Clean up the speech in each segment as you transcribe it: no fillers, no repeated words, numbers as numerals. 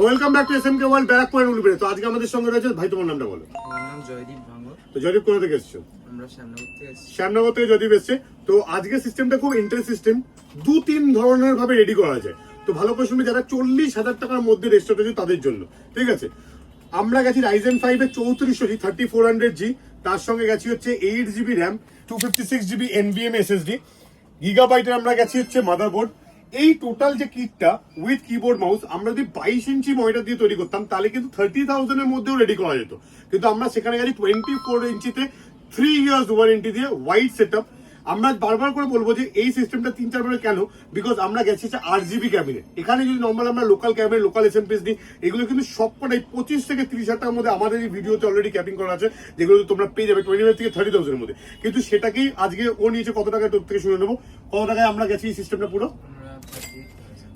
Welcome back to এসএমকে world Barrackpore Uluberia. তো আজকে আমাদের সঙ্গে রয়েছে ভাই, তোমার নামটা বলো। আমার নাম জয়দীপ ভাঙ্গর। তো জয়দীপ কোথা থেকে এসছো? আমরা শ্যামনগর থেকে এসেছি। শ্যামনগর থেকে জয়দীপ এসছে। তো আজকে সিস্টেমটা খুব ইন্টারেস্ট সিস্টেম, 2-3 ধরনের ভাবে রেডি করা যায়। তো ভালো করে শুনবে, যারা 40,000 টাকার মধ্যে রেস্টুরেন্ট আছে তাদের জন্য, ঠিক আছে। আমরা গেছি Ryzen 5 এর 3400G 3400G, তার সঙ্গে গেছি হচ্ছে 8GB RAM, 256GB NVMe SSD, গিগাবাইটের আমরা গেছি হচ্ছে মাদারবোর্ড। এই টোটাল যে কিটটা উইথ কিবোর্ড মাউস আমরা যদি 22 ইঞ্চি মনিটর দিয়ে তৈরি করতাম তাহলে কিন্তু 30,000 এর মধ্যেও রেডি করা যেত। কিন্তু আমরা সেখানে গেছি 24 ইঞ্চিতে 3 ইয়ার্স ওয়ারেন্টি দিয়ে ওয়াইড সেটআপ। আমরা বারবার করে বলবো যে এই সিস্টেমটা 3-4 বারে কেন, বিকজ আমরা গেছি 8GB ক্যাবিনেট। এখানে যদি নর্মাল আমরা লোকাল ক্যাবিনেট, লোকাল এসএমপিএস দিই, এগুলো কিন্তু সবকটাই 25 থেকে 30,000 টাকার মধ্যে আমাদের এই ভিডিওতে অলরেডি ক্যাপিং করা আছে, যেগুলো তোমরা পেয়ে যাবে 25 থেকে 30,000 এর মধ্যে। কিন্তু সেটাকেই আজকে ও নিয়েছে কত টাকায়, তোর থেকে শুনে নেবো কত টাকায় আমরা গেছি এই সিস্টেমটা পুরো। আমরা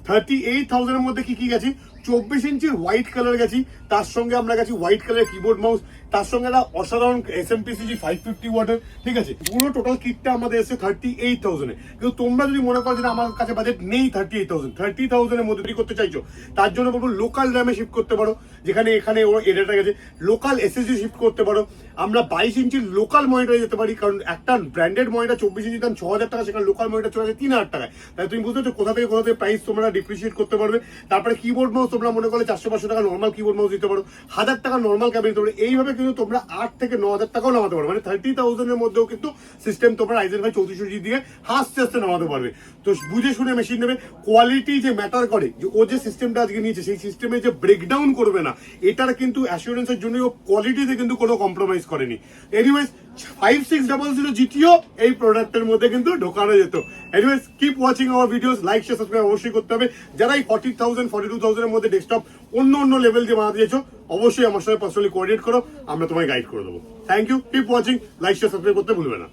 38,000 এর মধ্যে কি কি গেছি? 24 ইঞ্চির হোয়াইট কালার গেছি, তার সঙ্গে আমরা গেছি হোয়াইট কালারের কিবোর্ড মাউস, তার সঙ্গে একটা অসাধারণ SMPCG 550 ওয়াটের, ঠিক আছে। পুরো টোটাল কিটটা আমাদের এসে 38,000 এ। কিন্তু তোমরা যদি মনে করো যে আমার কাছে বাজেট নেই 30,000 এর মধ্যে তৈরি করতে চাইছো, তার জন্য বলবো লোকাল র্যামে শিফট করতে পারো, যেখানে এখানে ওর এডাটা গেছে। লোকাল SSD শিফট করতে পারো। আমরা 22 ইঞ্চির লোকাল মনিটরে যেতে পারি, কারণ একটা ব্র্যান্ডেড মনিটর 24 ইঞ্চির দাম 6,000 টাকা, সেখানে লোকাল মনিটর চলে যায় 3,000 টাকায়। তাই তুমি বুঝতে পারছো কোথা থেকে প্রাইস তোমরা ডিপ্রিসিয়েট করতে পারবে। তারপরে কিবোর্ড মাউস তোমরা মনে করলে 400-500 টাকা নর্মাল কিবোর্ড মাউস দিতে পারো, 1,000 টাকা নর্মাল ক্যাবিনেট দিতে পারো। এইভাবে কিন্তু তোমরা 8 থেকে 9,000 টাকাও নামাতে পারো, মানে 30,000 এর মধ্যেও কিন্তু সিস্টেম তোমরা Ryzen 5 3400G দিয়ে হাসতে হাসতে নামাতে পারবে। তো বুঝে শুনে মেশিন নেবে। কোয়ালিটি যে ম্যাটার করে, যে ও যে সিস্টেমটা আজকে নিয়েছে সেই সিস্টেমে যে ব্রেকডাউন করবে না, এটার কিন্তু অ্যাসুরেন্সের জন্য ও কোয়ালিটিতে কিন্তু কোনো কম্প্রোমাইজ করেনি। এনিওয়েজ 5600 GTO এই প্রোডাক্টের মধ্যে কিন্তু ঢোকানো যেত। Anyways keep watching hour videos, like share subscribe অবশ্যই করতে হবে। যারা এই 40,000 42,000 এর মধ্যে ডেস্কটপ অন্য লেভেল দিয়ে বানাতে চাইছো, অবশ্যই আমার সাথে পার্সোনালি কোঅর্ডিনেট করো, আমরা তোমায় গাইড করে দেবো। Thank you, keep watching, like share subscribe করতে ভুলবে না।